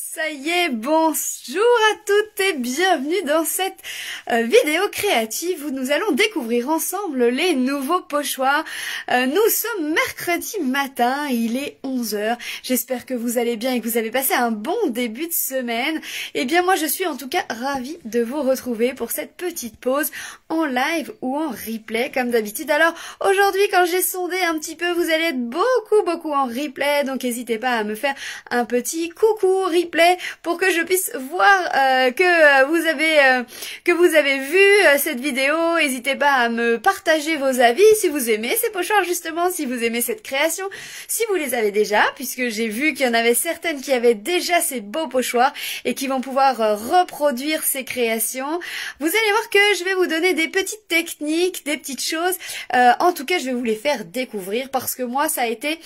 Ça y est, bonjour à toutes et bienvenue dans cette vidéo créative où nous allons découvrir ensemble les nouveaux pochoirs. Nous sommes mercredi matin, il est 11 h. J'espère que vous allez bien et que vous avez passé un bon début de semaine. Eh bien moi je suis en tout cas ravie de vous retrouver pour cette petite pause en live ou en replay comme d'habitude. Alors aujourd'hui quand j'ai sondé un petit peu, vous allez être beaucoup en replay, donc n'hésitez pas à me faire un petit coucou replay pour que je puisse voir que vous avez vu cette vidéo. N'hésitez pas à me partager vos avis si vous aimez ces pochoirs justement, si vous aimez cette création, si vous les avez déjà, puisque j'ai vu qu'il y en avait certaines qui avaient déjà ces beaux pochoirs et qui vont pouvoir reproduire ces créations. Vous allez voir que je vais vous donner des petites techniques, des petites choses. En tout cas, je vais vous les faire découvrir parce que moi, ça a été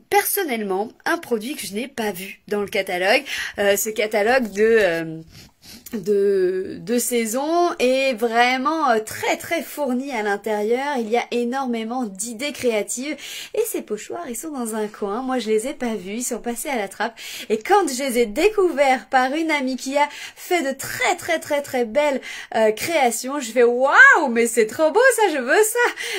personnellement un produit que je n'ai pas vu dans le catalogue. Ce catalogue de saison est vraiment très fourni à l'intérieur. Il y a énormément d'idées créatives et ces pochoirs ils sont dans un coin. Moi je les ai pas vus, ils sont passés à la trappe et quand je les ai découverts par une amie qui a fait de très belles créations, je fais waouh, mais c'est trop beau ça, je veux ça.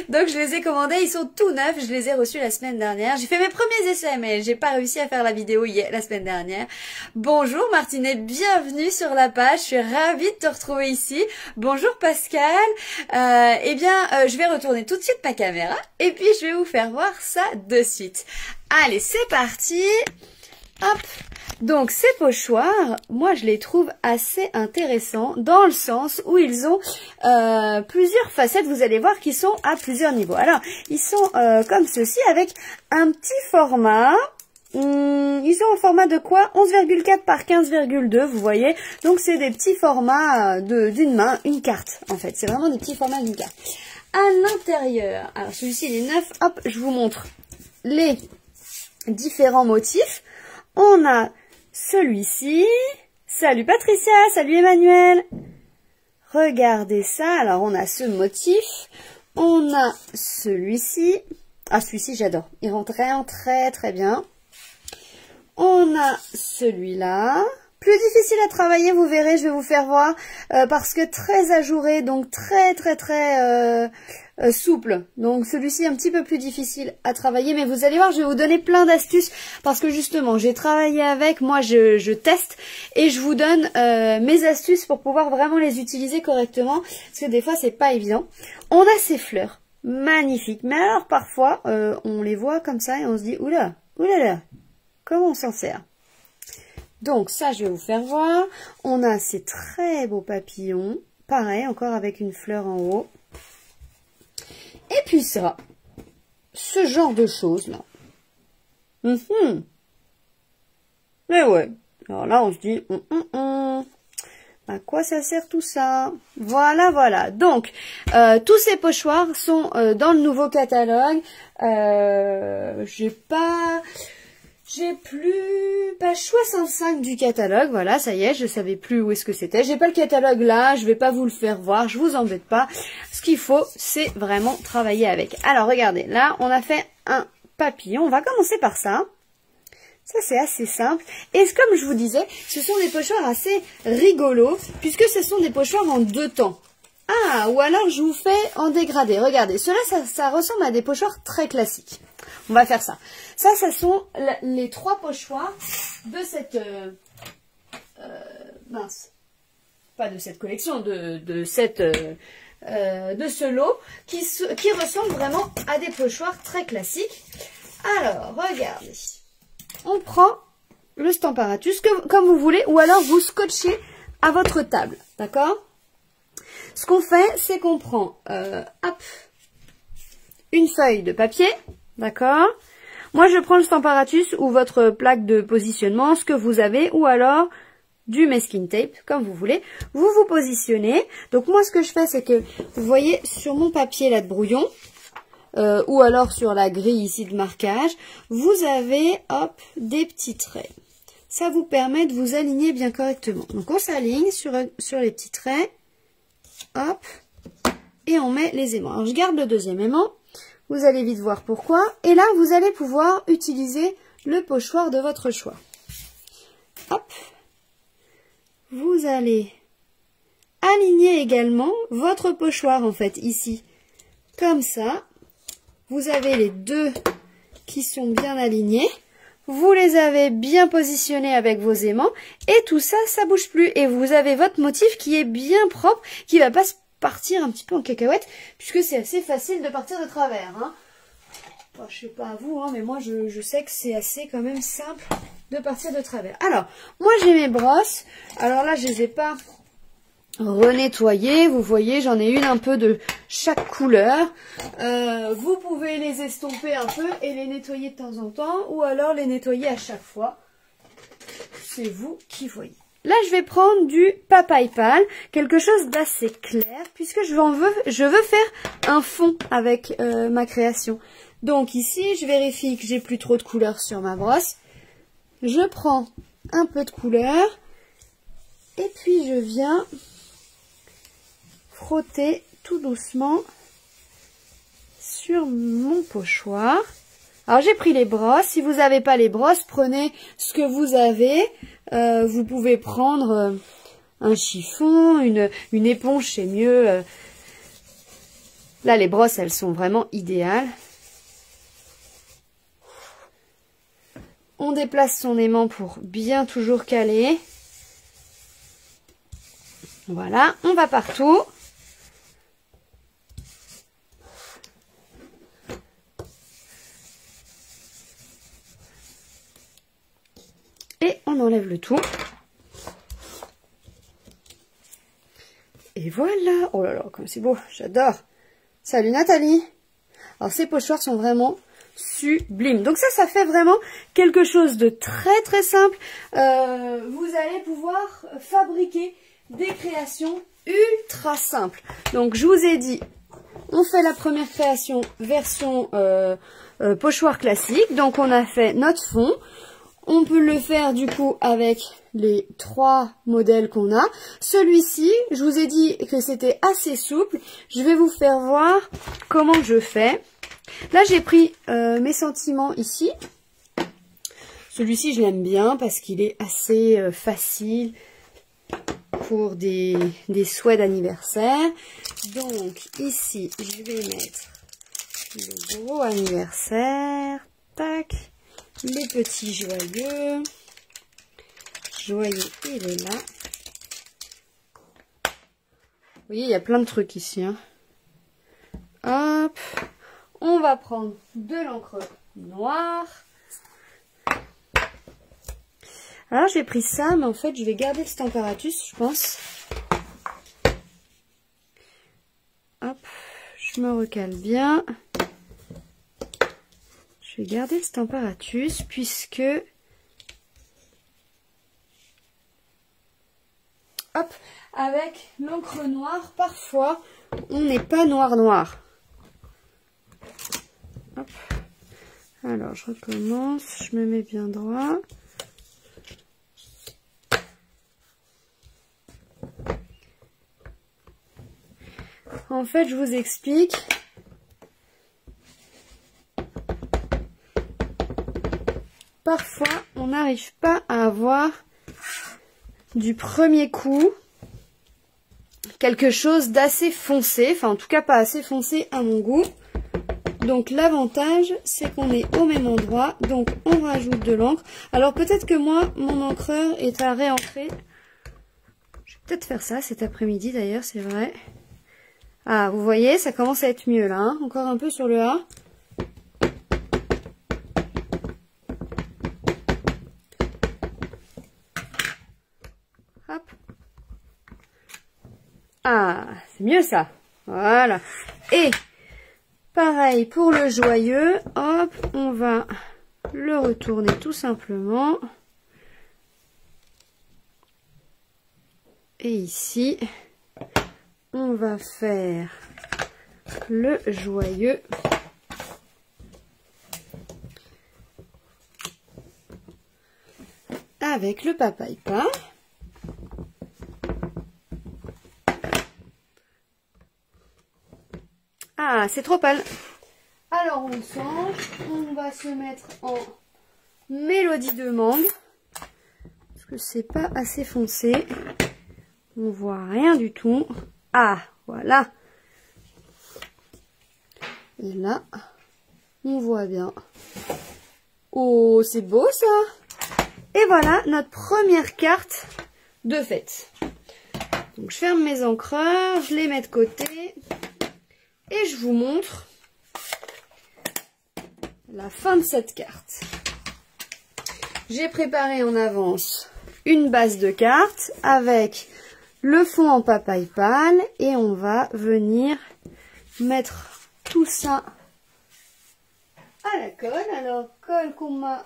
Donc je les ai commandés, ils sont tout neufs, je les ai reçus la semaine dernière. J'ai fait mes premiers essais mais j'ai pas réussi à faire la vidéo la semaine dernière. Bonjour Martinet, bienvenue sur la page. Je suis ravie de te retrouver ici. Bonjour Pascal. Je vais retourner tout de suite ma caméra et puis je vais vous faire voir ça de suite. Allez, c'est parti. Hop. Donc ces pochoirs, moi je les trouve assez intéressants dans le sens où ils ont plusieurs facettes. Vous allez voir qu'ils sont à plusieurs niveaux. Alors, ils sont comme ceci avec un petit format. Ils sont en format de quoi? 11,4 par 15,2, vous voyez. Donc c'est des petits formats d'une main, une carte en fait. C'est vraiment des petits formats d'une carte. À l'intérieur, alors celui-ci il est neuf. Hop, je vous montre les différents motifs. On a celui-ci. Salut Patricia, salut Emmanuel. Regardez ça. Alors on a ce motif. On a celui-ci. Ah, celui-ci j'adore. Il rentre vraiment très bien. On a celui-là, plus difficile à travailler, vous verrez, je vais vous faire voir, parce que très ajouré, donc très souple. Donc celui-ci un petit peu plus difficile à travailler, mais vous allez voir, je vais vous donner plein d'astuces, parce que justement, j'ai travaillé avec, moi je teste, et je vous donne mes astuces pour pouvoir vraiment les utiliser correctement, parce que des fois c'est pas évident. On a ces fleurs, magnifiques, mais alors parfois, on les voit comme ça, et on se dit, oula, comment on s'en sert? Donc ça, je vais vous faire voir. On a ces très beaux papillons. Pareil, encore avec une fleur en haut. Et puis ça, ce genre de choses-là. Mais ouais. Alors là, on se dit, à quoi ça sert tout ça? Voilà. Donc, tous ces pochoirs sont dans le nouveau catalogue. J'ai plus page 65 du catalogue, voilà, ça y est, je savais plus où est-ce que c'était. J'ai pas le catalogue là, je vais pas vous le faire voir, je vous embête pas. Ce qu'il faut, c'est vraiment travailler avec. Alors, regardez, là, on a fait un papillon. On va commencer par ça. Ça, c'est assez simple. Et comme je vous disais, ce sont des pochoirs assez rigolos, puisque ce sont des pochoirs en deux temps. Ah, ou alors je vous fais en dégradé. Regardez, cela, ça ressemble à des pochoirs très classiques. On va faire ça. Ça, ce sont les trois pochoirs de cette... pas de cette collection, de ce lot, qui ressemble vraiment à des pochoirs très classiques. Alors, regardez. On prend le Stamparatus comme vous voulez, ou alors vous scotchez à votre table, d'accord? Ce qu'on fait, c'est qu'on prend une feuille de papier, d'accord? Moi, je prends le Stamparatus ou votre plaque de positionnement, ce que vous avez, ou alors du masking tape, comme vous voulez. Vous vous positionnez. Donc, moi, ce que je fais, c'est que, vous voyez, sur mon papier là de brouillon, ou alors sur la grille ici de marquage, vous avez, hop, des petits traits. Ça vous permet de vous aligner bien correctement. Donc, on s'aligne sur les petits traits. Hop, et on met les aimants. Alors, je garde le deuxième aimant. Vous allez vite voir pourquoi. Et là, vous allez pouvoir utiliser le pochoir de votre choix. vous allez aligner également votre pochoir en fait ici. Comme ça, vous avez les deux qui sont bien alignés. Vous les avez bien positionnés avec vos aimants et tout ça, ça bouge plus. Et vous avez votre motif qui est bien propre, qui va pas partir un petit peu en cacahuète, puisque c'est assez facile de partir de travers. Hein. Bon, je sais pas à vous, hein, mais moi je sais que c'est assez quand même simple de partir de travers. Alors, moi j'ai mes brosses. Alors là, je les ai pas renettoyer, vous voyez, j'en ai une un peu de chaque couleur. Vous pouvez les estomper un peu et les nettoyer de temps en temps, ou alors les nettoyer à chaque fois. C'est vous qui voyez. Là, je vais prendre du papaye pâle, quelque chose d'assez clair, puisque je veux faire un fond avec ma création. Donc ici, je vérifie que j'ai plus trop de couleur sur ma brosse. Je prends un peu de couleur et puis je viens frotter tout doucement sur mon pochoir. Alors j'ai pris les brosses. Si vous n'avez pas les brosses, prenez ce que vous avez. Vous pouvez prendre un chiffon, une éponge, c'est mieux. Là les brosses, elles sont vraiment idéales. On déplace son aimant pour bien toujours caler. Voilà, on va partout. Et on enlève le tout. Et voilà. Oh là là, comme c'est beau. J'adore. Salut Nathalie. Alors ces pochoirs sont vraiment sublimes. Donc ça fait vraiment quelque chose de très très simple. Vous allez pouvoir fabriquer des créations ultra simples. Donc je vous ai dit, on fait la première création version pochoir classique. Donc on a fait notre fond. On peut le faire du coup avec les 3 modèles qu'on a. Celui-ci, je vous ai dit que c'était assez souple. Je vais vous faire voir comment je fais. Là, j'ai pris mes sentiments ici. Celui-ci, je l'aime bien parce qu'il est assez facile pour des souhaits d'anniversaire. Donc ici, je vais mettre le gros anniversaire. Tac. Les petits joyeux. Joyeux, il est là. Vous voyez, il y a plein de trucs ici. Hein. Hop. On va prendre de l'encre noire. Alors, j'ai pris ça, mais en fait, je vais garder le Stamparatus, je pense. Hop. Je me recale bien. Je vais garder le Stamparatus puisque, hop, avec l'encre noire, parfois, on n'est pas noir. Hop. Alors, je recommence, je me mets bien droit. En fait, je vous explique. Parfois, on n'arrive pas à avoir du premier coup quelque chose d'assez foncé. Enfin, en tout cas, pas assez foncé à mon goût. Donc, l'avantage, c'est qu'on est au même endroit. Donc, on rajoute de l'encre. Alors, peut-être que moi, mon encreur est à réancrer. Je vais peut-être faire ça cet après-midi, d'ailleurs, c'est vrai. Ah, vous voyez, ça commence à être mieux, là. Hein. Encore un peu sur le A. Hop. Ah, c'est mieux ça. Voilà. Et pareil pour le joyeux. Hop, on va le retourner tout simplement. Et ici, on va faire le joyeux. Avec le papaye pâle. Ah, c'est trop pâle. Alors on change. On va se mettre en mélodie de mangue. Parce que c'est pas assez foncé. On voit rien du tout. Ah, voilà. Et là, on voit bien. Oh, c'est beau ça. Et voilà notre première carte de fête. Donc je ferme mes encreurs, je les mets de côté. Et je vous montre la fin de cette carte. J'ai préparé en avance une base de cartes avec le fond en papaye pâle et on va venir mettre tout ça à la colle. Alors, colle qu'on m'a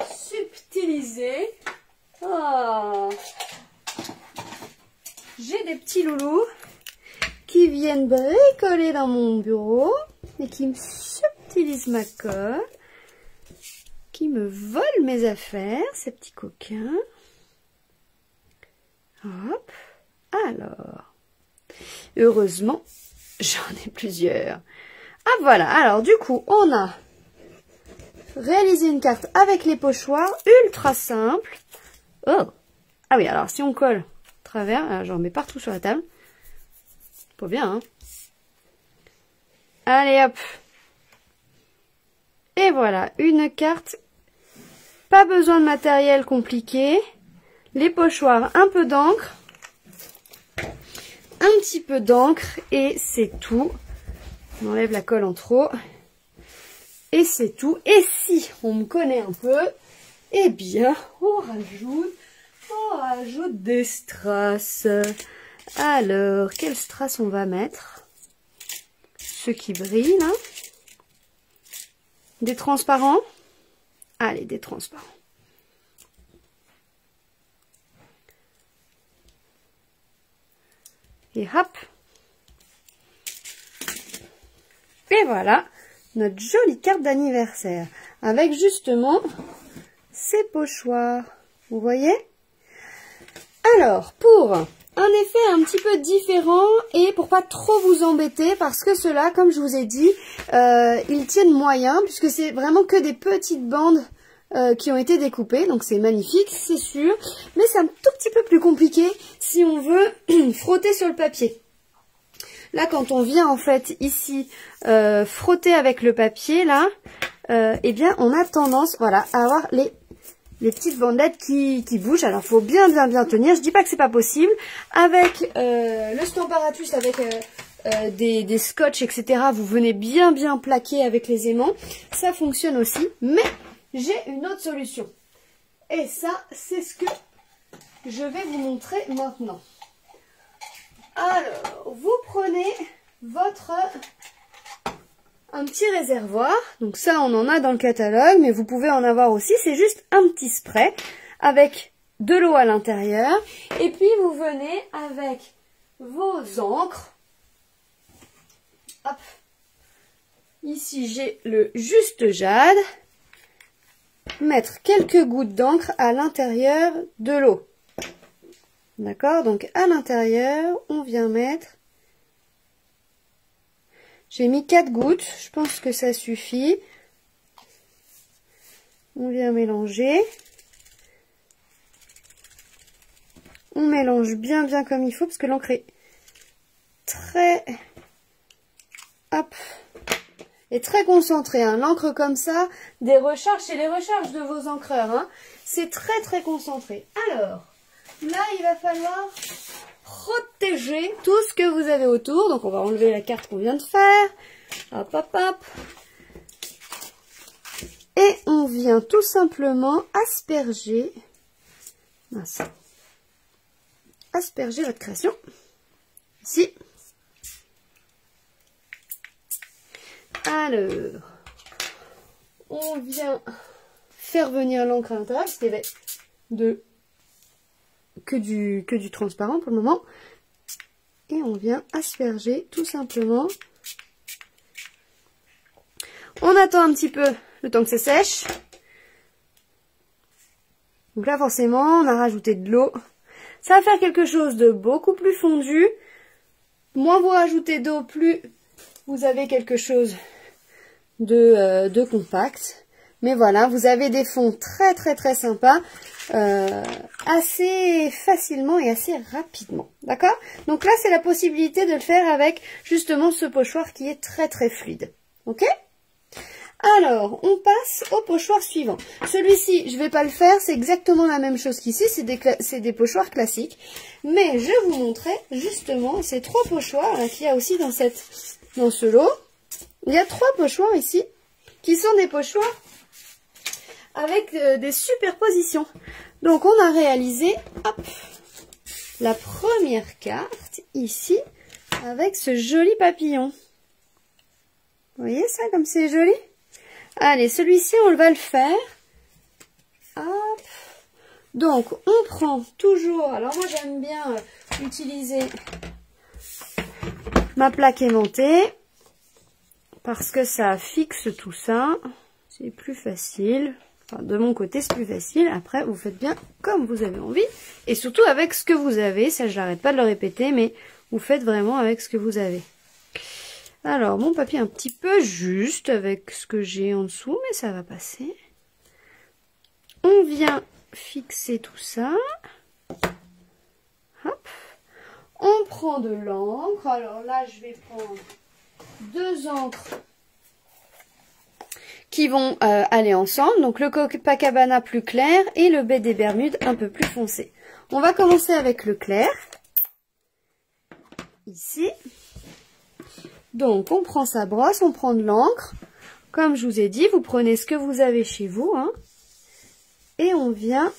subtilisée. Oh. J'ai des petits loulous qui viennent bricoler dans mon bureau et qui me subtilisent ma colle, qui me volent mes affaires, ces petits coquins. Hop, alors, heureusement, j'en ai plusieurs. Ah voilà, alors du coup, on a réalisé une carte avec les pochoirs, ultra simple. Oh, ah oui, alors si on colle à travers, j'en mets partout sur la table. Pas bien, hein. Allez, hop. Et voilà, une carte. Pas besoin de matériel compliqué. Les pochoirs, un peu d'encre. Un petit peu d'encre. Et c'est tout. On enlève la colle en trop. Et c'est tout. Et si on me connaît un peu, eh bien, on rajoute des strass. Alors, quel strass on va mettre? Ceux qui brillent, là. Des transparents? Allez, des transparents. Et hop. Et voilà, notre jolie carte d'anniversaire. Avec justement ces pochoirs. Vous voyez? Alors, pour un effet un petit peu différent et pour pas trop vous embêter, parce que ceux-là, comme je vous ai dit, ils tiennent moyen, puisque c'est vraiment que des petites bandes qui ont été découpées. Donc c'est magnifique, c'est sûr, mais c'est un tout petit peu plus compliqué si on veut frotter sur le papier. Là, quand on vient en fait ici frotter avec le papier, là, eh bien on a tendance, voilà, à avoir les petites bandelettes qui bougent. Alors, faut bien tenir. Je dis pas que c'est pas possible. Avec le Stamparatus, avec des scotch, etc., vous venez bien plaquer avec les aimants. Ça fonctionne aussi. Mais j'ai une autre solution. Et ça, c'est ce que je vais vous montrer maintenant. Alors, vous prenez un petit réservoir, donc ça on en a dans le catalogue, mais vous pouvez en avoir aussi, c'est juste un petit spray avec de l'eau à l'intérieur, et puis vous venez avec vos encres. Hop. Ici j'ai le Juste Jade, mettre quelques gouttes d'encre à l'intérieur de l'eau. D'accord, donc à l'intérieur, on vient mettre... J'ai mis 4 gouttes, je pense que ça suffit. On vient mélanger. On mélange bien comme il faut, parce que l'encre est très... Hop, est très concentrée. Hein. L'encre comme ça, des recharges, c'est les recharges de vos encreurs. Hein. C'est très concentré. Alors, là, il va falloir protéger tout ce que vous avez autour. Donc, on va enlever la carte qu'on vient de faire. Hop. Et on vient tout simplement asperger. Mince. Asperger votre création. Ici. Alors, on vient faire venir l'encre à l'intérieur, parce qu'il y avait que du transparent pour le moment. Et on vient asperger tout simplement. On attend un petit peu le temps que ça sèche. Donc là forcément on a rajouté de l'eau. Ça va faire quelque chose de beaucoup plus fondu. Moins vous rajoutez d'eau, plus vous avez quelque chose de compact. Mais voilà, vous avez des fonds très très très sympas, assez facilement et assez rapidement. D'accord? Donc là, c'est la possibilité de le faire avec justement ce pochoir qui est très très fluide. Ok? Alors, on passe au pochoir suivant. Celui-ci, je ne vais pas le faire, c'est exactement la même chose qu'ici, c'est des pochoirs classiques. Mais je vous montrerai justement ces 3 pochoirs qu'il y a aussi dans ce lot. Il y a 3 pochoirs ici, qui sont des pochoirs avec des superpositions. Donc, on a réalisé, hop, la première carte ici, avec ce joli papillon. Vous voyez ça, comme c'est joli? Allez, celui-ci, on va le faire. Hop. Donc, on prend toujours... Alors, moi, j'aime bien utiliser ma plaque aimantée parce que ça fixe tout ça. C'est plus facile. Enfin, de mon côté, c'est plus facile. Après, vous faites bien comme vous avez envie. Et surtout avec ce que vous avez. Ça, je n'arrête pas de le répéter, mais vous faites vraiment avec ce que vous avez. Alors, mon papier un petit peu juste avec ce que j'ai en dessous, mais ça va passer. On vient fixer tout ça. Hop. On prend de l'encre. Alors là, je vais prendre 2 encres qui vont aller ensemble. Donc, le Copacabana plus clair et le Baie des Bermudes un peu plus foncé. On va commencer avec le clair. Ici. Donc, on prend sa brosse, on prend de l'encre. Comme je vous ai dit, vous prenez ce que vous avez chez vous. Hein, et on vient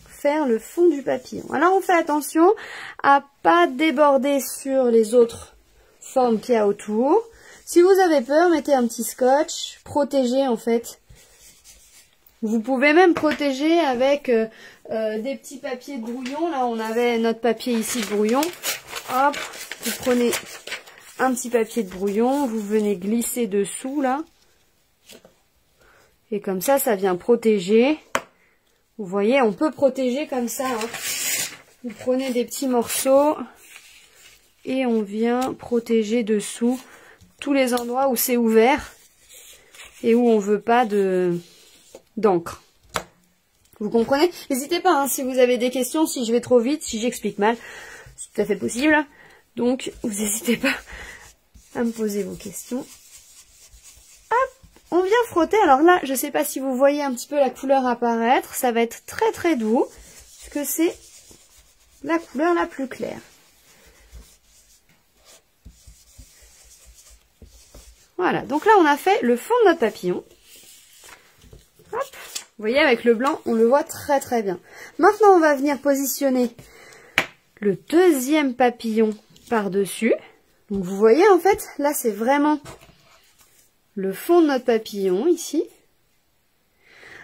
faire le fond du papillon. Alors, on fait attention à pas déborder sur les autres formes qu'il y a autour. Si vous avez peur, mettez un petit scotch. Protégez, en fait. Vous pouvez même protéger avec des petits papiers de brouillon. Là, on avait notre papier ici de brouillon. Hop, vous prenez... un petit papier de brouillon, vous venez glisser dessous là. Et comme ça, ça vient protéger. Vous voyez, on peut protéger comme ça. Hein. Vous prenez des petits morceaux et on vient protéger dessous tous les endroits où c'est ouvert et où on veut pas d'encre. Vous comprenez? N'hésitez pas hein, si vous avez des questions, si je vais trop vite, si j'explique mal. C'est tout à fait possible. Donc, vous n'hésitez pas à me poser vos questions. Hop, on vient frotter. Alors là, je ne sais pas si vous voyez un petit peu la couleur apparaître. Ça va être très très doux, puisque c'est la couleur la plus claire. Voilà, donc là, on a fait le fond de notre papillon. Hop, vous voyez, avec le blanc, on le voit très très bien. Maintenant, on va venir positionner le deuxième papillon par-dessus. Donc vous voyez en fait, là c'est vraiment le fond de notre papillon ici.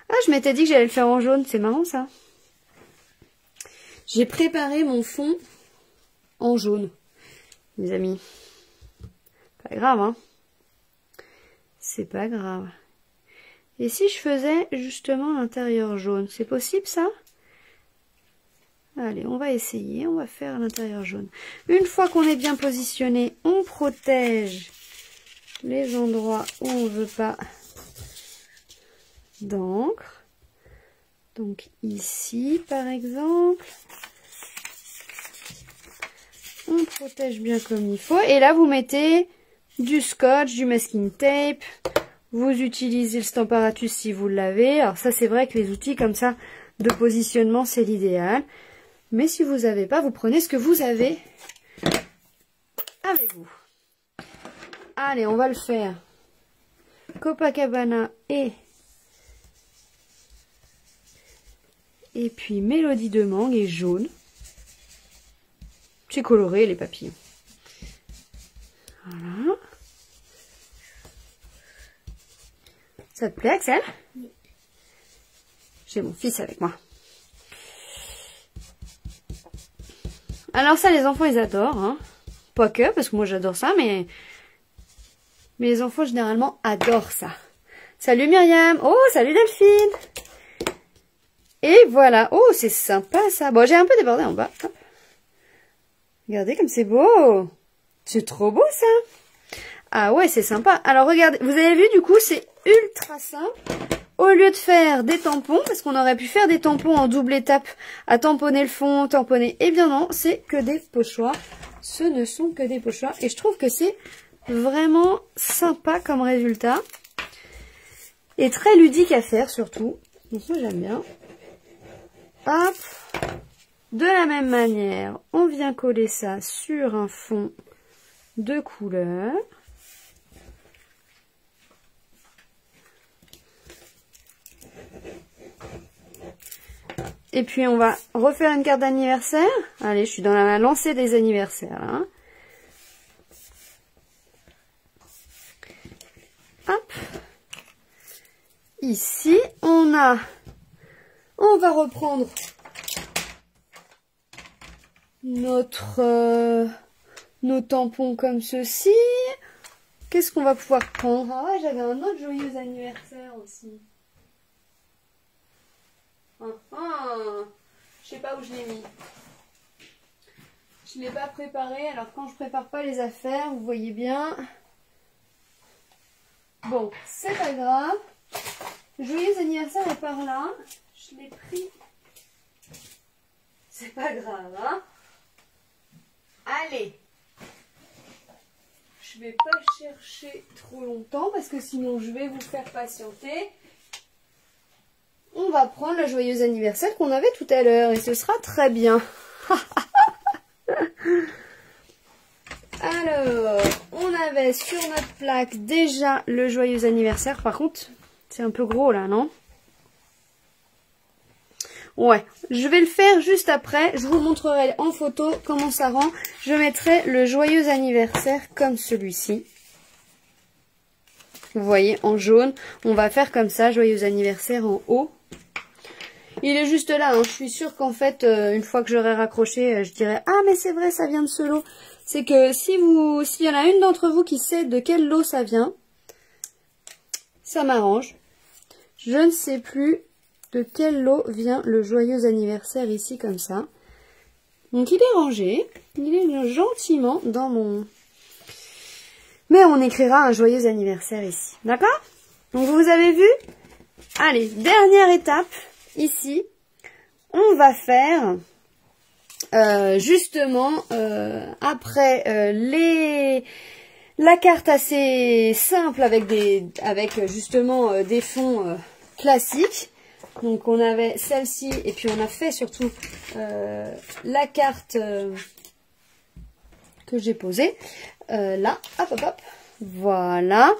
Ah, je m'étais dit que j'allais le faire en jaune, c'est marrant ça. J'ai préparé mon fond en jaune, mes amis. Pas grave, hein. C'est pas grave. Et si je faisais justement l'intérieur jaune, c'est possible ça ? Allez, on va essayer, on va faire l'intérieur jaune. Une fois qu'on est bien positionné, on protège les endroits où on ne veut pas d'encre. Donc ici, par exemple, on protège bien comme il faut. Et là, vous mettez du scotch, du masking tape. Vous utilisez le Stamparatus si vous l'avez. Alors ça, c'est vrai que les outils comme ça de positionnement, c'est l'idéal. Mais si vous n'avez pas, vous prenez ce que vous avez avec vous. Allez, on va le faire. Copacabana et puis Mélodie de mangue et jaune. C'est coloré les papillons. Voilà. Ça te plaît, Axel? Oui. J'ai mon fils avec moi. Alors ça, les enfants, ils adorent. Hein. Pas que, parce que moi, j'adore ça, mais les enfants, généralement, adorent ça. Salut Myriam. Oh, salut Delphine. Et voilà. Oh, c'est sympa, ça. Bon, j'ai un peu débordé en bas. Hop. Regardez comme c'est beau. C'est trop beau, ça. Ah ouais, c'est sympa. Alors, regardez. Vous avez vu, du coup, c'est ultra simple. au lieu de faire des tampons, parce qu'on aurait pu faire des tampons en double étape, à tamponner le fond, tamponner, eh bien non, c'est que des pochoirs. Ce ne sont que des pochoirs. Et je trouve que c'est vraiment sympa comme résultat. Et très ludique à faire surtout. Donc moi j'aime bien. Hop. De la même manière, on vient coller ça sur un fond de couleur. Et puis on va refaire une carte d'anniversaire. Allez, je suis dans la lancée des anniversaires là. Hop. Ici, on va reprendre nos tampons comme ceci. Qu'est-ce qu'on va pouvoir prendre? Ah ouais, j'avais un autre joyeux anniversaire aussi. Je sais pas où je l'ai mis. Je l'ai pas préparé. Alors quand je prépare pas les affaires, vous voyez bien. Bon, c'est pas grave. Joyeux anniversaire est par là. Je l'ai pris. C'est pas grave, hein. Allez. Je vais pas chercher trop longtemps parce que sinon je vais vous faire patienter. On va prendre le joyeux anniversaire qu'on avait tout à l'heure et ce sera très bien. Alors, on avait sur notre plaque déjà le joyeux anniversaire. Par contre, c'est un peu gros là, non? Ouais, je vais le faire juste après. Je vous montrerai en photo comment ça rend. Je mettrai le joyeux anniversaire comme celui-ci. Vous voyez, en jaune. On va faire comme ça, joyeux anniversaire en haut. Il est juste là, hein. Je suis sûre qu'en fait, une fois que j'aurai raccroché, je dirai « Ah, mais c'est vrai, ça vient de ce lot ». C'est que s'il y en a une d'entre vous qui sait de quel lot ça vient, ça m'arrange. Je ne sais plus de quel lot vient le joyeux anniversaire ici, comme ça. Donc il est rangé, il est gentiment dans mon... Mais on écrira un joyeux anniversaire ici, d'accord? Donc vous avez vu? Allez, dernière étape, ici, on va faire... justement après la carte assez simple avec justement des fonds classiques. Donc on avait celle-ci et puis on a fait surtout la carte que j'ai posée là, hop hop hop, voilà.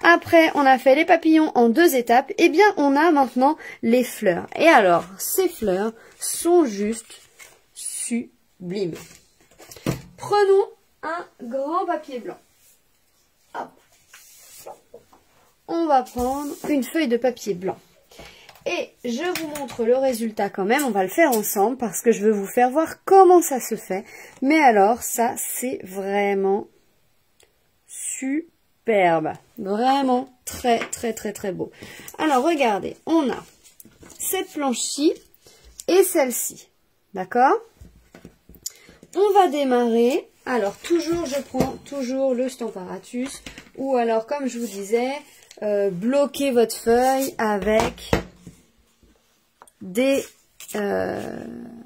Après on a fait les papillons en 2 étapes. Et bien on a maintenant les fleurs. Et alors ces fleurs sont juste sublime. Prenons un grand papier blanc. Hop. On va prendre une feuille de papier blanc. Et je vous montre le résultat quand même. On va le faire ensemble parce que je veux vous faire voir comment ça se fait. Mais alors, ça, c'est vraiment superbe. Vraiment très, très, très, très beau. Alors, regardez. On a cette planche-ci et celle-ci. D'accord ? On va démarrer. Alors, toujours, je prends toujours le Stamparatus. Ou alors, comme je vous disais, bloquez votre feuille avec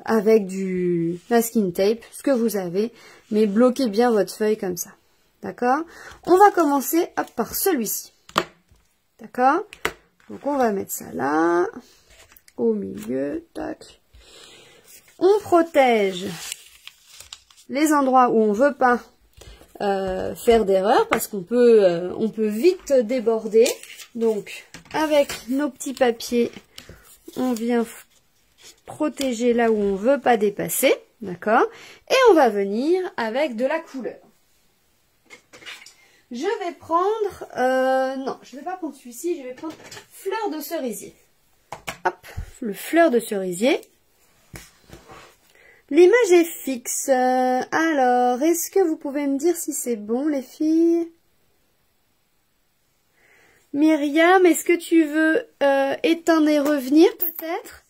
avec du masking tape, ce que vous avez. Mais bloquez bien votre feuille comme ça. D'accord? On va commencer hop, par celui-ci. D'accord? Donc, on va mettre ça là. Au milieu. Tac. On protège les endroits où on veut pas faire d'erreur parce qu'on peut, on peut vite déborder. Donc, avec nos petits papiers, on vient protéger là où on veut pas dépasser. D'accord? Et on va venir avec de la couleur. Je vais prendre... non, je ne vais pas prendre celui-ci. Je vais prendre fleur de cerisier. Hop, le fleur de cerisier. L'image est fixe. Alors, est-ce que vous pouvez me dire si c'est bon, les filles? Myriam, est-ce que tu veux éteindre et revenir, peut-être?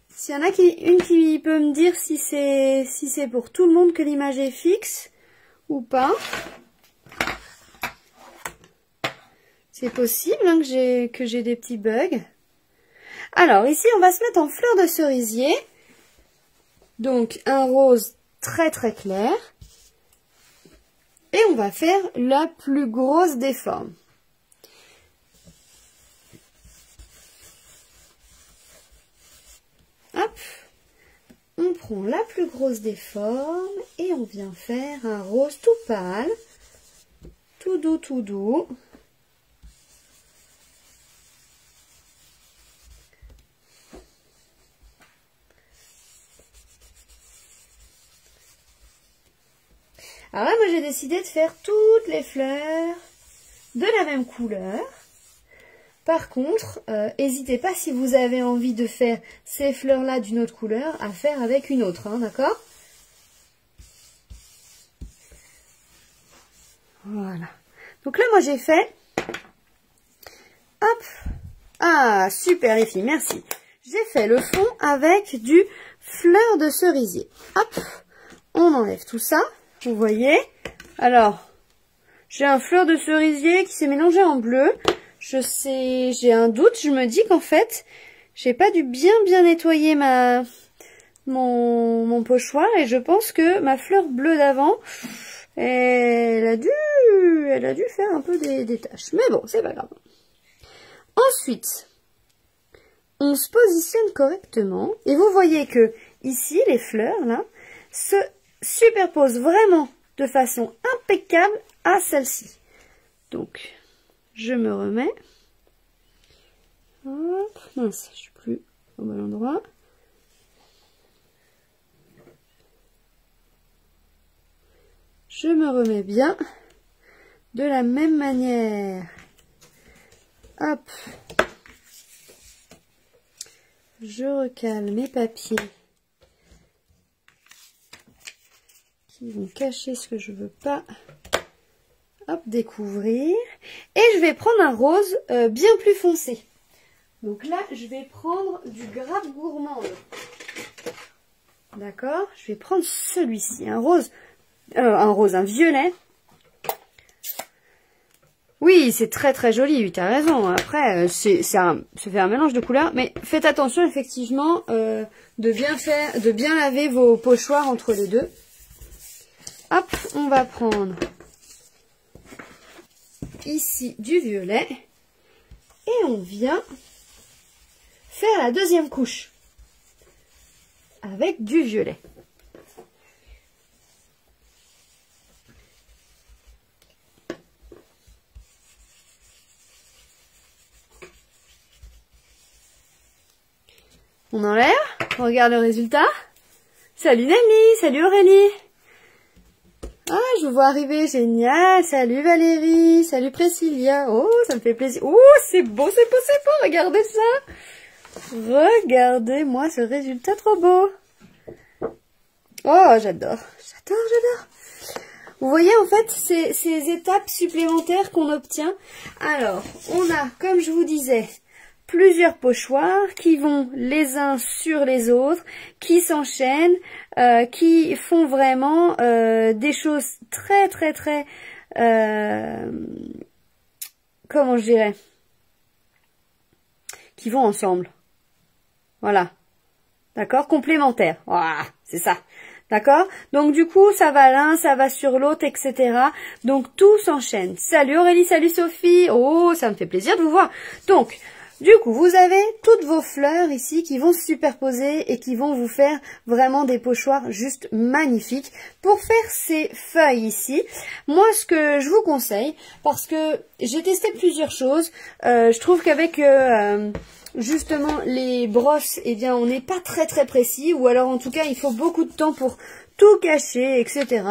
S'il y en a une qui peut me dire si c'est pour tout le monde que l'image est fixe ou pas. C'est possible hein, que j'ai des petits bugs. Alors ici on va se mettre en fleur de cerisier. Donc un rose très très clair. Et on va faire la plus grosse des formes. Hop. On prend la plus grosse des formes et on vient faire un rose tout pâle. Tout doux, tout doux. Alors là, moi j'ai décidé de faire toutes les fleurs de la même couleur. Par contre, n'hésitez pas si vous avez envie de faire ces fleurs-là d'une autre couleur, à faire avec une autre, hein, d'accord? Voilà. Donc là, moi j'ai fait... Hop. Ah, super les filles, merci. J'ai fait le fond avec du fleur de cerisier. Hop. On enlève tout ça. Vous voyez? Alors, j'ai un fleur de cerisier qui s'est mélangé en bleu. Je sais, j'ai un doute. Je me dis qu'en fait, j'ai pas dû bien nettoyer mon pochoir. Et je pense que ma fleur bleue d'avant, elle a dû faire un peu des taches. Mais bon, c'est pas grave. Ensuite, on se positionne correctement. Et vous voyez que ici, les fleurs, là, se superposent vraiment de façon impeccable à celle-ci. Donc, je me remets. Hop, mince, je suis plus au bon endroit. Je me remets bien de la même manière. Hop. Je recale mes papiers qui vont cacher ce que je veux pas, hop, découvrir. Et je vais prendre un rose bien plus foncé. Donc là, je vais prendre du Grappe Gourmande. D'accord? Je vais prendre celui-ci, un violet. Oui, c'est très très joli, oui, t'as raison. Après, ça fait un mélange de couleurs, mais faites attention effectivement de bien laver vos pochoirs entre les deux. Hop, on va prendre ici du violet et on vient faire la deuxième couche avec du violet. On enlève, on regarde le résultat. Salut Nelly, salut Aurélie. Ah, je vous vois arriver, génial. Salut Valérie, salut Priscilla. Oh, ça me fait plaisir. Oh, c'est beau, c'est beau, c'est beau. Regardez ça. Regardez-moi ce résultat trop beau. Oh, j'adore, j'adore, j'adore. Vous voyez, en fait, ces étapes supplémentaires qu'on obtient. Alors, on a, comme je vous disais, plusieurs pochoirs qui vont les uns sur les autres, qui s'enchaînent, qui font vraiment des choses très très très comment je dirais, qui vont ensemble. Voilà. D'accord? Complémentaires. Voilà, c'est ça. D'accord? Donc du coup, ça va l'un, ça va sur l'autre, etc. Donc tout s'enchaîne. Salut Aurélie, salut Sophie. Oh, ça me fait plaisir de vous voir. Donc, du coup, vous avez toutes vos fleurs ici qui vont se superposer et qui vont vous faire vraiment des pochoirs juste magnifiques. Pour faire ces feuilles ici, moi ce que je vous conseille, parce que j'ai testé plusieurs choses, je trouve qu'avec justement les brosses, eh bien on n'est pas très très précis, ou alors en tout cas il faut beaucoup de temps pour tout cacher, etc.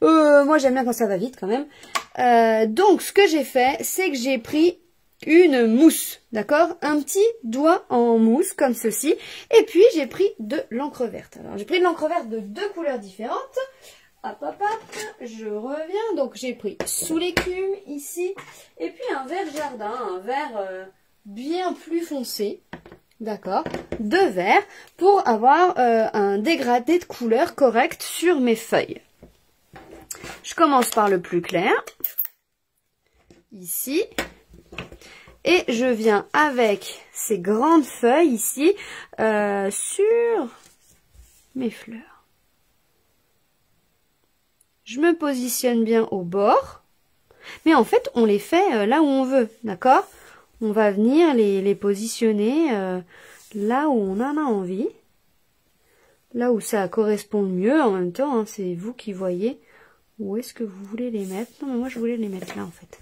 Moi j'aime bien quand ça va vite quand même. Donc ce que j'ai fait, c'est que j'ai pris une mousse, d'accord? Un petit doigt en mousse, comme ceci. Et puis, j'ai pris de l'encre verte. Alors, j'ai pris de l'encre verte de deux couleurs différentes. Hop, hop, hop. Je reviens. Donc, j'ai pris sous l'écume, ici. Et puis, un vert jardin. Un vert bien plus foncé. D'accord? De vert. Pour avoir un dégradé de couleur correct sur mes feuilles. Je commence par le plus clair. Ici. Et je viens avec ces grandes feuilles ici sur mes fleurs. Je me positionne bien au bord. Mais en fait, on les fait là où on veut, d'accord? On va venir les positionner là où on en a envie. Là où ça correspond le mieux. En même temps, hein, c'est vous qui voyez où est-ce que vous voulez les mettre. Non, mais moi, je voulais les mettre là, en fait.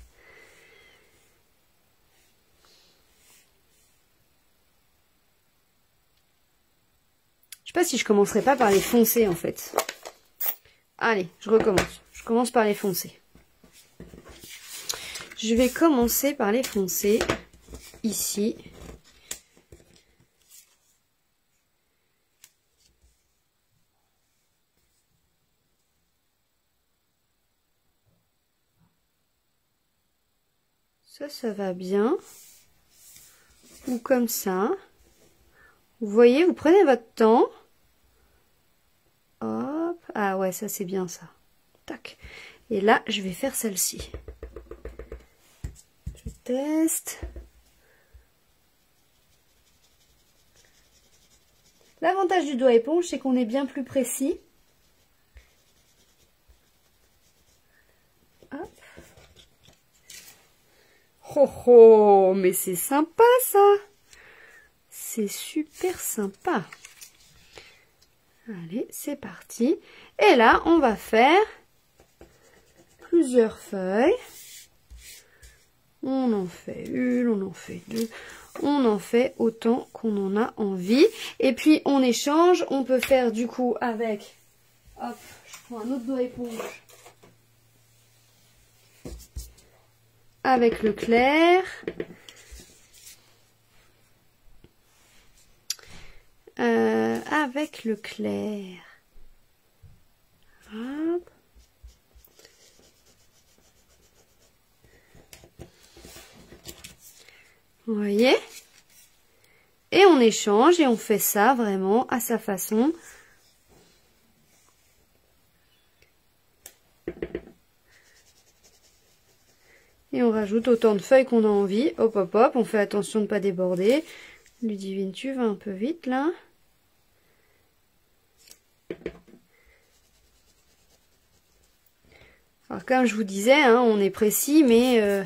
Je sais pas si je commencerai pas par les foncer, en fait. Allez, je recommence. Je commence par les foncer. Je vais commencer par les foncer ici. Ça va bien. Ou comme ça. Vous voyez, vous prenez votre temps. Hop. Ah ouais, ça c'est bien ça. Tac. Et là, je vais faire celle-ci. Je teste. L'avantage du doigt éponge, c'est qu'on est bien plus précis. Hop. Oh oh, mais c'est sympa ça. C'est super sympa. Allez, c'est parti. Et là, on va faire plusieurs feuilles. On en fait une, on en fait deux. On en fait autant qu'on en a envie. Et puis, on échange. On peut faire du coup avec... Hop, je prends un autre doigt éponge. Avec le clair. Avec le clair. Hop. Vous voyez? Et on échange et on fait ça vraiment à sa façon. Et on rajoute autant de feuilles qu'on a envie. Hop, hop, hop. On fait attention de ne pas déborder. Ludivine, tu vas un peu vite là. Alors comme je vous disais, hein, on est précis, mais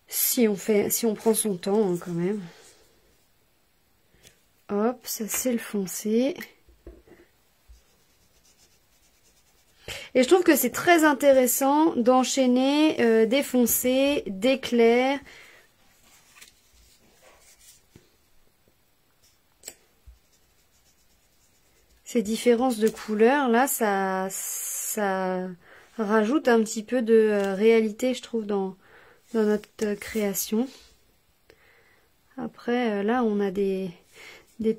si on prend son temps hein, quand même. Hop, ça c'est le foncé. Et je trouve que c'est très intéressant d'enchaîner des foncés, des clairs. Ces différences de couleurs, là, ça rajoute un petit peu de réalité, je trouve, dans notre création. Après, là, on a des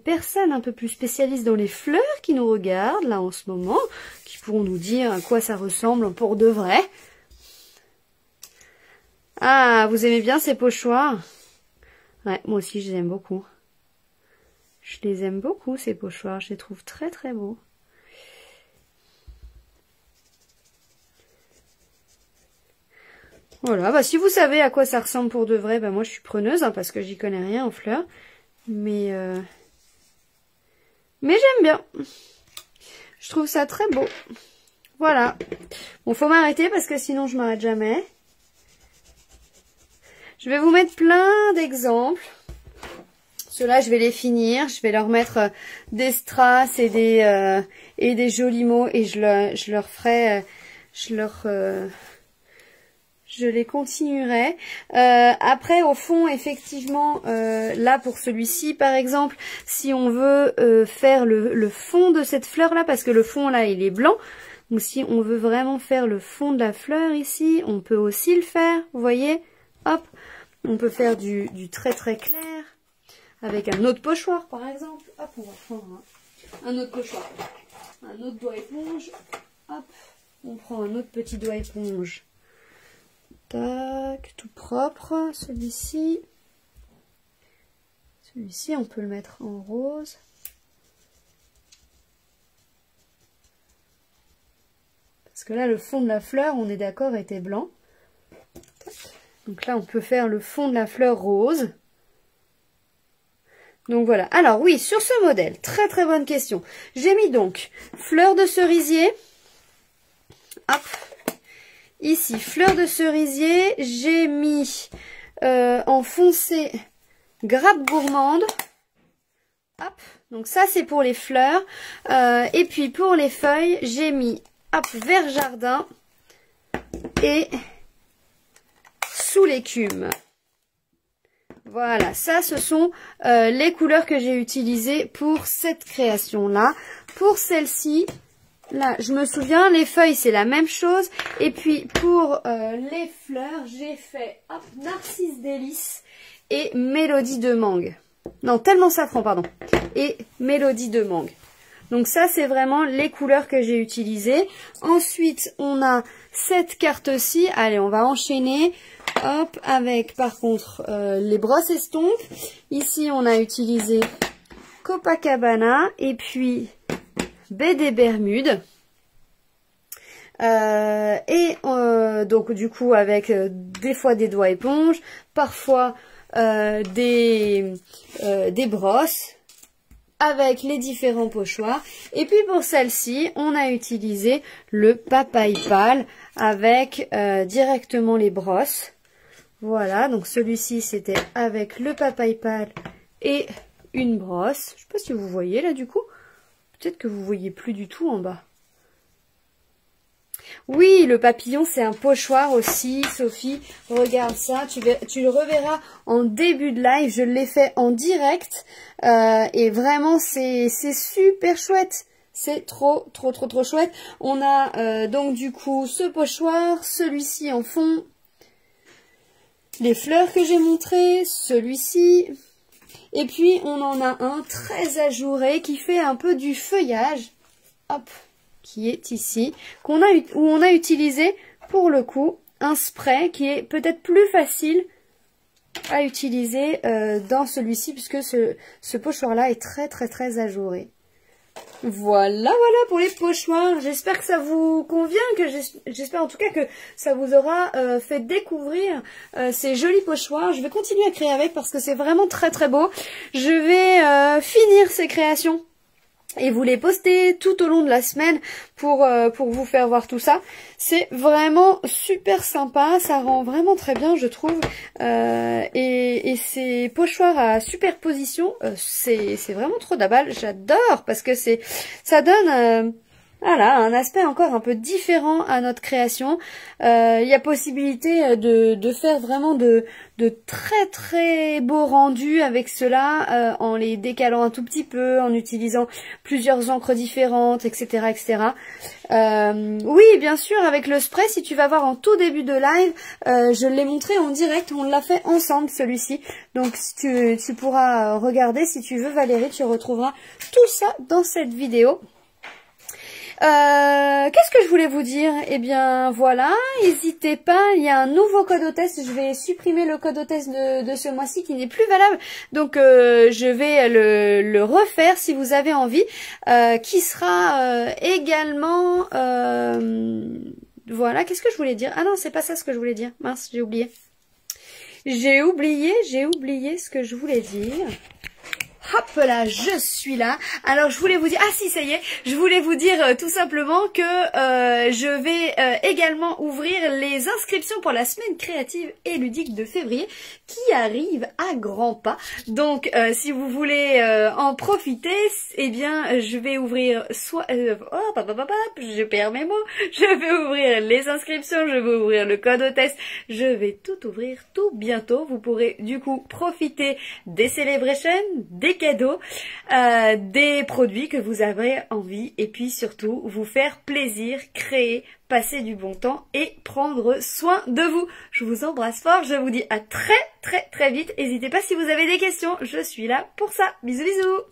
personnes un peu plus spécialistes dans les fleurs qui nous regardent, là, en ce moment, qui pourront nous dire à quoi ça ressemble pour de vrai. Ah, vous aimez bien ces pochoirs? Ouais, moi aussi, je les aime beaucoup. Je les aime beaucoup, ces pochoirs. Je les trouve très, très beaux. Voilà, bah si vous savez à quoi ça ressemble pour de vrai, bah moi je suis preneuse, hein, parce que j'y connais rien en fleurs. Mais j'aime bien. Je trouve ça très beau. Voilà. Bon, faut m'arrêter parce que sinon je m'arrête jamais. Je vais vous mettre plein d'exemples. Ceux-là, je vais les finir. Je vais leur mettre des strass et des jolis mots. Et je leur ferai... je les continuerai. Après, au fond, effectivement, là, pour celui-ci, par exemple, si on veut faire le fond de cette fleur-là, parce que le fond, là, il est blanc. Donc, si on veut vraiment faire le fond de la fleur ici, on peut aussi le faire. Vous voyez? Hop. On peut faire du très, très clair. Avec un autre pochoir, par exemple. Hop, on va prendre un autre pochoir. Un autre doigt éponge. Hop. On prend un autre petit doigt éponge. Tac, tout propre. Celui-ci, on peut le mettre en rose. Parce que là, le fond de la fleur, on est d'accord, était blanc. Tac. Donc là, on peut faire le fond de la fleur rose. Donc voilà. Alors oui, sur ce modèle, très très bonne question. J'ai mis donc fleur de cerisier. Hop. Ici, fleur de cerisier. J'ai mis en foncé grappe gourmande. Hop. Donc ça, c'est pour les fleurs. Et puis pour les feuilles, j'ai mis hop, vert jardin et sous l'écume. Voilà, ça ce sont les couleurs que j'ai utilisées pour cette création-là. Pour celle-ci, là, je me souviens, les feuilles, c'est la même chose. Et puis, pour les fleurs, j'ai fait hop, Narcisse Délice et Mélodie de mangue. Non, tellement safran, pardon. Et Mélodie de mangue. Donc ça, c'est vraiment les couleurs que j'ai utilisées. Ensuite, on a cette carte-ci. Allez, on va enchaîner. Hop, avec par contre les brosses estompes. Ici, on a utilisé Copacabana et puis Baie des Bermudes. Donc du coup, avec des fois des doigts éponges, parfois des brosses, avec les différents pochoirs. Et puis pour celle-ci, on a utilisé le papaye pâle avec directement les brosses. Voilà, donc celui-ci c'était avec le papaye pâle et une brosse. Je sais pas si vous voyez là du coup. Peut-être que vous voyez plus du tout en bas. Oui, le papillon c'est un pochoir aussi, Sophie. Regarde ça, tu le reverras en début de live. Je l'ai fait en direct et vraiment c'est super chouette. C'est trop chouette. On a donc du coup ce pochoir, celui-ci en fond. Les fleurs que j'ai montrées, celui-ci. Et puis, on en a un très ajouré qui fait un peu du feuillage. Hop, qui est ici. Où on a utilisé, pour le coup, un spray qui est peut-être plus facile à utiliser dans celui-ci, puisque ce pochoir-là est très ajouré. Voilà pour les pochoirs. J'espère que ça vous convient, j'espère en tout cas que ça vous aura fait découvrir ces jolis pochoirs. Je vais continuer à créer avec parce que c'est vraiment très beau. Je vais finir ces créations et vous les poster tout au long de la semaine pour vous faire voir tout ça. C'est vraiment super sympa, ça rend vraiment très bien je trouve. Et ces pochoirs à superposition, c'est vraiment trop d'aballe, j'adore parce que ça donne voilà, un aspect encore un peu différent à notre création. Il y a possibilité de faire vraiment de très beaux rendus avec cela, en les décalant un tout petit peu, en utilisant plusieurs encres différentes, etc. Oui, bien sûr, avec le spray, si tu vas voir en tout début de live, je l'ai montré en direct, on l'a fait ensemble celui-ci. Donc tu pourras regarder si tu veux Valérie, tu retrouveras tout ça dans cette vidéo. Qu'est-ce que je voulais vous dire? Eh bien voilà, n'hésitez pas, il y a un nouveau code hôtesse, je vais supprimer le code hôtesse de ce mois-ci qui n'est plus valable, donc je vais le refaire si vous avez envie, qui sera également, voilà, qu'est-ce que je voulais dire? Ah non, c'est pas ça ce que je voulais dire, mince, j'ai oublié. J'ai oublié ce que je voulais dire. Hop là, je suis là. Alors je voulais vous dire, ah si ça y est, je voulais vous dire tout simplement que je vais également ouvrir les inscriptions pour la semaine créative et ludique de février qui arrive à grands pas. Donc si vous voulez en profiter, eh bien je vais ouvrir je perds mes mots, je vais ouvrir les inscriptions, je vais ouvrir le code hôtesse, je vais tout ouvrir tout bientôt. Vous pourrez du coup profiter des celebrations, des cadeaux, des produits que vous avez envie et puis surtout vous faire plaisir, créer, passer du bon temps et prendre soin de vous. Je vous embrasse fort, je vous dis à très vite. N'hésitez pas si vous avez des questions, je suis là pour ça. Bisous bisous.